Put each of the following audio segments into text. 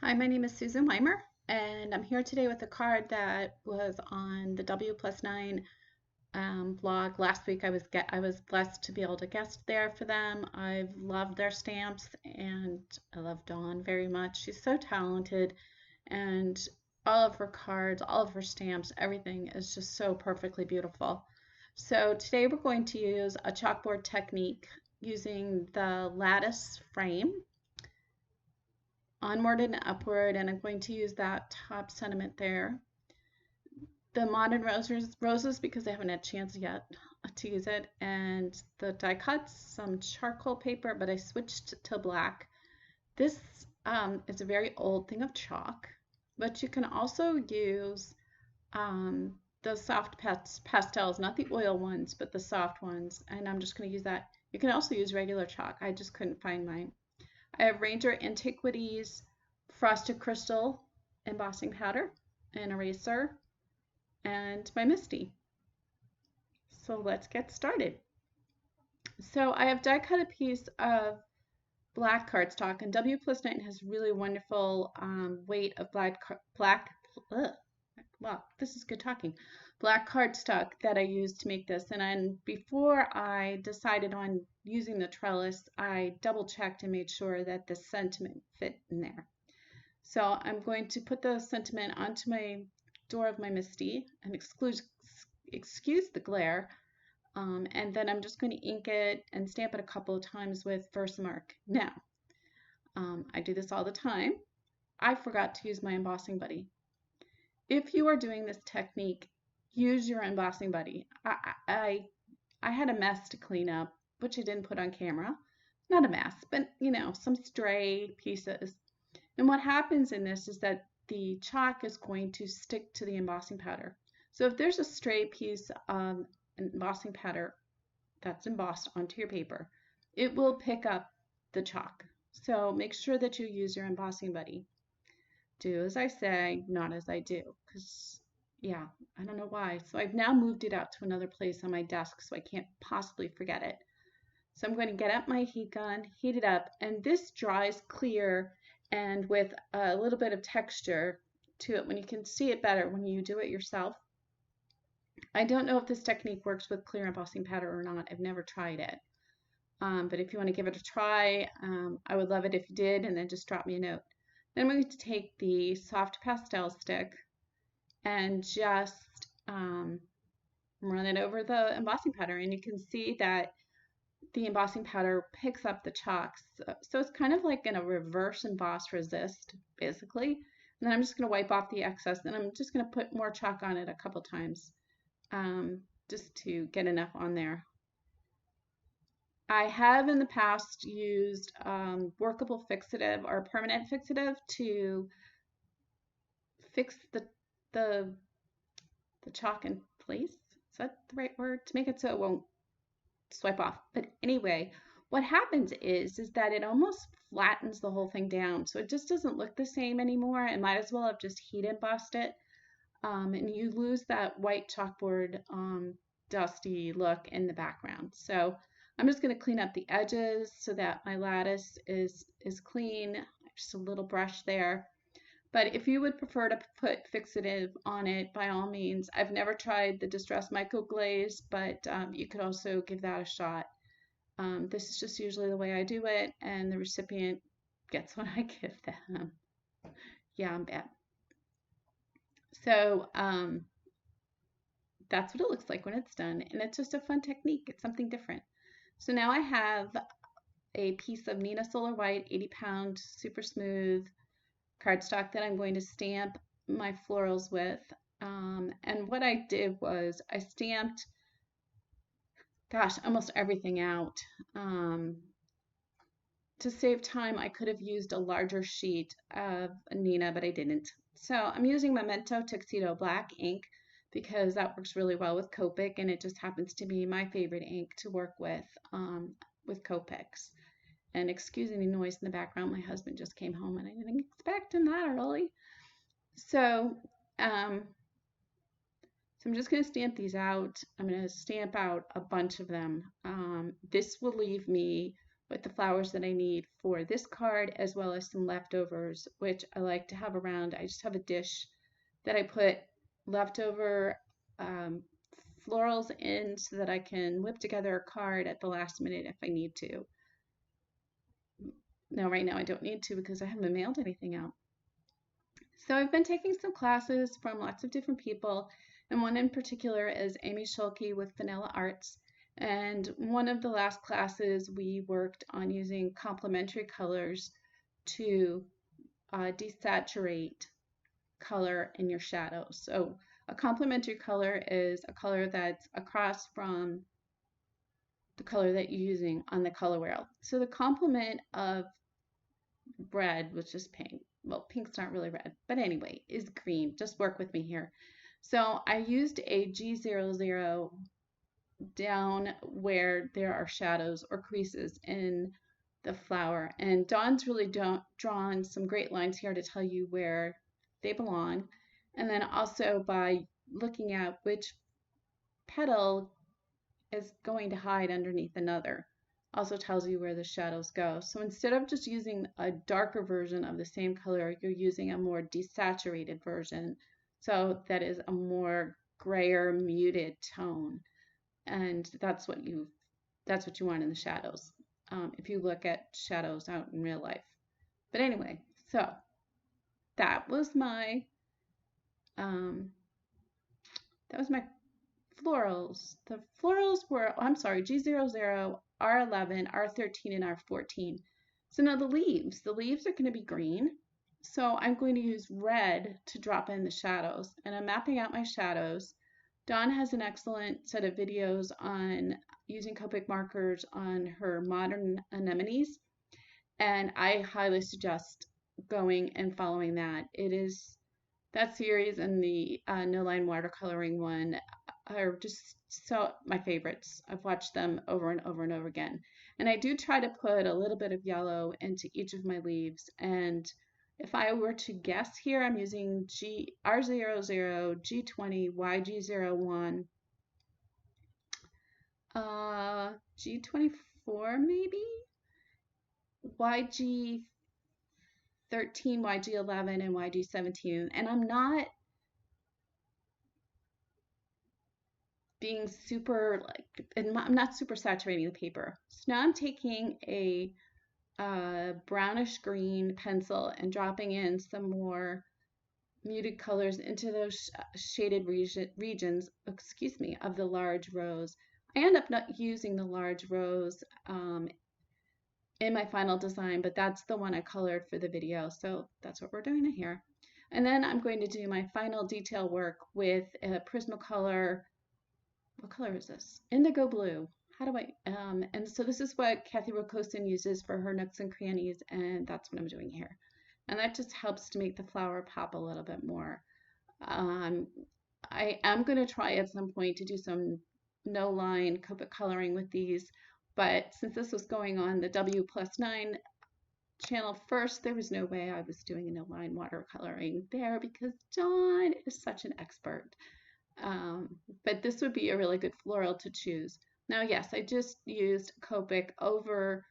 Hi, my name is Susan Weimer, and I'm here today with a card that was on the WPlus9 blog. Last week I was blessed to be able to guest there for them. I've loved their stamps, and I love Dawn very much. She's so talented, and all of her cards, all of her stamps, everything is just so perfectly beautiful. So today we're going to use a chalkboard technique using the Lattice frame, Onward and Upward, and I'm going to use that top sentiment there. The Modern Roses because they haven't had a chance yet to use it, and the die cuts, some charcoal paper, but I switched to black. This is a very old thing of chalk, but you can also use the soft pastels, not the oil ones, but the soft ones, and I'm just going to use that. You can also use regular chalk. I just couldn't find mine. I have Ranger Antiquities Frosted Crystal embossing powder, an eraser, and my Misty. So let's get started. So I have die cut a piece of black cardstock, and WPlus9 has really wonderful weight of black cardstock that I used to make this. And before I decided on using the trellis, I double checked and made sure that the sentiment fit in there. So I'm going to put the sentiment onto my door of my Misty and excuse the glare. And then I'm just going to ink it and stamp it a couple of times with Versamark. Now, I do this all the time. I forgot to use my embossing buddy. If you are doing this technique, use your embossing buddy. I had a mess to clean up, which I didn't put on camera. Not a mess, but you know, some stray pieces. And what happens in this is that the chalk is going to stick to the embossing powder. So if there's a stray piece of embossing powder that's embossed onto your paper, it will pick up the chalk. So make sure that you use your embossing buddy. Do as I say, not as I do, because yeah, I don't know why. So I've now moved it out to another place on my desk so I can't possibly forget it. So I'm going to get up my heat gun, heat it up, and this dries clear and with a little bit of texture to it when you can see it better when you do it yourself. I don't know if this technique works with clear embossing powder or not. I've never tried it. But if you want to give it a try, I would love it if you did, and then just drop me a note. Then I'm going to take the soft pastel stick and just run it over the embossing powder, and you can see that the embossing powder picks up the chalks. So it's kind of like in a reverse emboss resist, basically. And then I'm just going to wipe off the excess, and I'm just going to put more chalk on it a couple times just to get enough on there. I have in the past used workable fixative or permanent fixative to fix the chalk in place. Is that the right word? To make it so it won't swipe off. But anyway, what happens is that it almost flattens the whole thing down. So it just doesn't look the same anymore. I might as well have just heat embossed it. And you lose that white chalkboard dusty look in the background. So I'm just going to clean up the edges so that my lattice is clean. Just a little brush there. But if you would prefer to put fixative on it, by all means. I've never tried the Distress Micro Glaze, but you could also give that a shot. This is just usually the way I do it, and the recipient gets what I give them. Yeah, I'm bad. So that's what it looks like when it's done, and it's just a fun technique. It's something different. So now I have a piece of Neenah Solar White 80-pound super smooth cardstock that I'm going to stamp my florals with. And what I did was I stamped, gosh, almost everything out. To save time, I could have used a larger sheet of Neenah, but I didn't. So I'm using Memento Tuxedo Black ink because that works really well with Copic, and it just happens to be my favorite ink to work with Copics. And excuse any noise in the background, my husband just came home and I didn't expect him that early. So, I'm just going to stamp these out. I'm going to stamp out a bunch of them. This will leave me with the flowers that I need for this card, as well as some leftovers, which I like to have around. I just have a dish that I put leftover florals in so that I can whip together a card at the last minute if I need to. Now, right now I don't need to because I haven't mailed anything out. So I've been taking some classes from lots of different people, and one in particular is Amy Schulke with Vanilla Arts. And one of the last classes we worked on using complementary colors to desaturate color in your shadows. So a complementary color is a color that's across from the color that you're using on the color wheel. So the complement of red, which is pink, well, pink's not really red, but anyway, is green. Just work with me here. So I used a G00 down where there are shadows or creases in the flower. And Dawn's really drawn some great lines here to tell you where they belong. And then also by looking at which petal is going to hide underneath another, also tells you where the shadows go. So instead of just using a darker version of the same color, you're using a more desaturated version. So that is a more grayer, muted tone. And that's what you want in the shadows, if you look at shadows out in real life. But anyway, so that was my florals. The florals were, I'm sorry, G00, R11, R13, and R14. So now the leaves are going to be green. So I'm going to use red to drop in the shadows, and I'm mapping out my shadows. Dawn has an excellent set of videos on using Copic markers on her modern anemones, and I highly suggest going and following that. It is that series and the no line watercoloring one are just so my favorites. I've watched them over and over and over again. And I do try to put a little bit of yellow into each of my leaves. And if I were to guess here, I'm using R00, G20, YG01, G24 maybe, YG13, YG11, and YG17. And I'm not being super I'm not super saturating the paper. So now I'm taking a brownish green pencil and dropping in some more muted colors into those shaded regions, excuse me, of the large rose. I end up not using the large rose in my final design, but that's the one I colored for the video, so that's what we're doing here. And then I'm going to do my final detail work with a Prismacolor. What color is this? Indigo blue. How do I, and so this is what Kathy Rokosin uses for her nooks and crannies, and that's what I'm doing here. And that just helps to make the flower pop a little bit more. I am going to try at some point to do some no line Copic coloring with these, but since this was going on the WPlus9 channel first, there was no way I was doing a no line watercoloring there because Dawn is such an expert. But this would be a really good floral to choose. Now, yes, I just used Copic over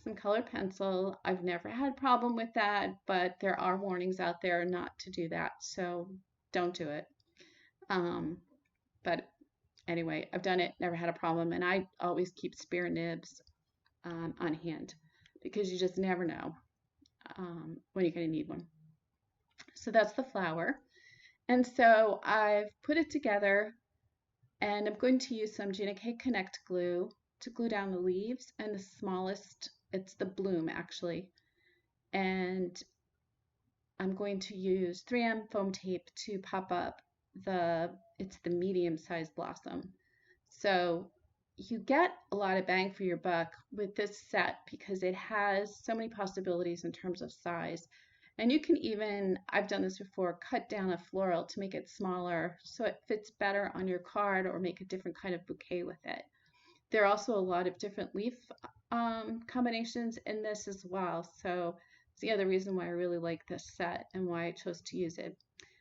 some colored pencil. I've never had a problem with that, but there are warnings out there not to do that, so don't do it. But anyway, I've done it, never had a problem, and I always keep spare nibs on hand because you just never know when you're going to need one. So that's the flower. And so I've put it together, and I'm going to use some Tsukineko Connect glue to glue down the leaves, and the smallest, it's the bloom actually. And I'm going to use 3M foam tape to pop up it's the medium-sized blossom. So you get a lot of bang for your buck with this set because it has so many possibilities in terms of size. And you can even, I've done this before, cut down a floral to make it smaller so it fits better on your card or make a different kind of bouquet with it. There are also a lot of different leaf combinations in this as well. So it's the other reason why I really like this set and why I chose to use it.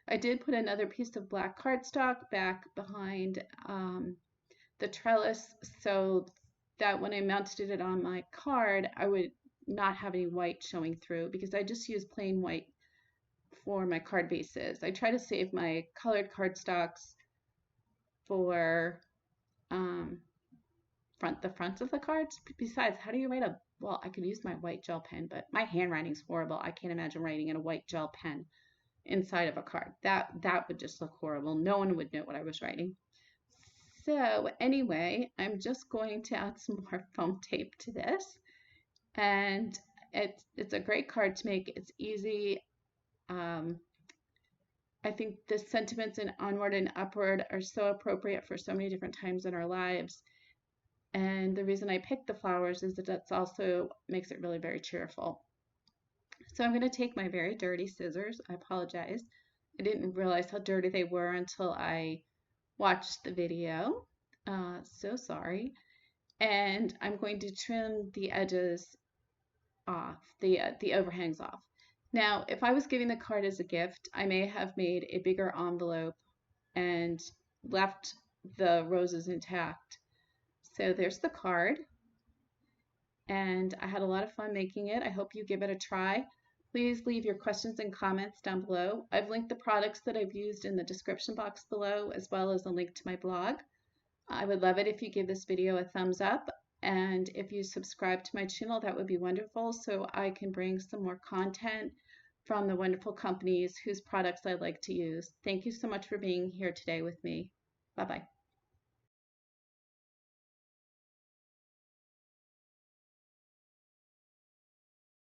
I did put another piece of black cardstock back behind the trellis so that when I mounted it on my card, I would not have any white showing through because I just use plain white for my card bases. I try to save my colored cardstocks for the fronts of the cards. Besides, how do you write a, well, I could use my white gel pen, but my handwriting's horrible. I can't imagine writing in a white gel pen inside of a card. That would just look horrible. No one would know what I was writing. So anyway, I'm just going to add some more foam tape to this, and it's a great card to make. It's easy. I think the sentiments in Onward and Upward are so appropriate for so many different times in our lives. And the reason I picked the flowers is that that's also makes it really very cheerful. So I'm going to take my very dirty scissors. I apologize. I didn't realize how dirty they were until I watched the video. So sorry. And I'm going to trim the edges off, the overhangs off. Now, if I was giving the card as a gift, I may have made a bigger envelope and left the roses intact. So there's the card, and I had a lot of fun making it. I hope you give it a try. Please leave your questions and comments down below. I've linked the products that I've used in the description box below, as well as a link to my blog. I would love it if you give this video a thumbs up, and if you subscribe to my channel, that would be wonderful, so I can bring some more content from the wonderful companies whose products I like to use. Thank you so much for being here today with me. Bye-bye.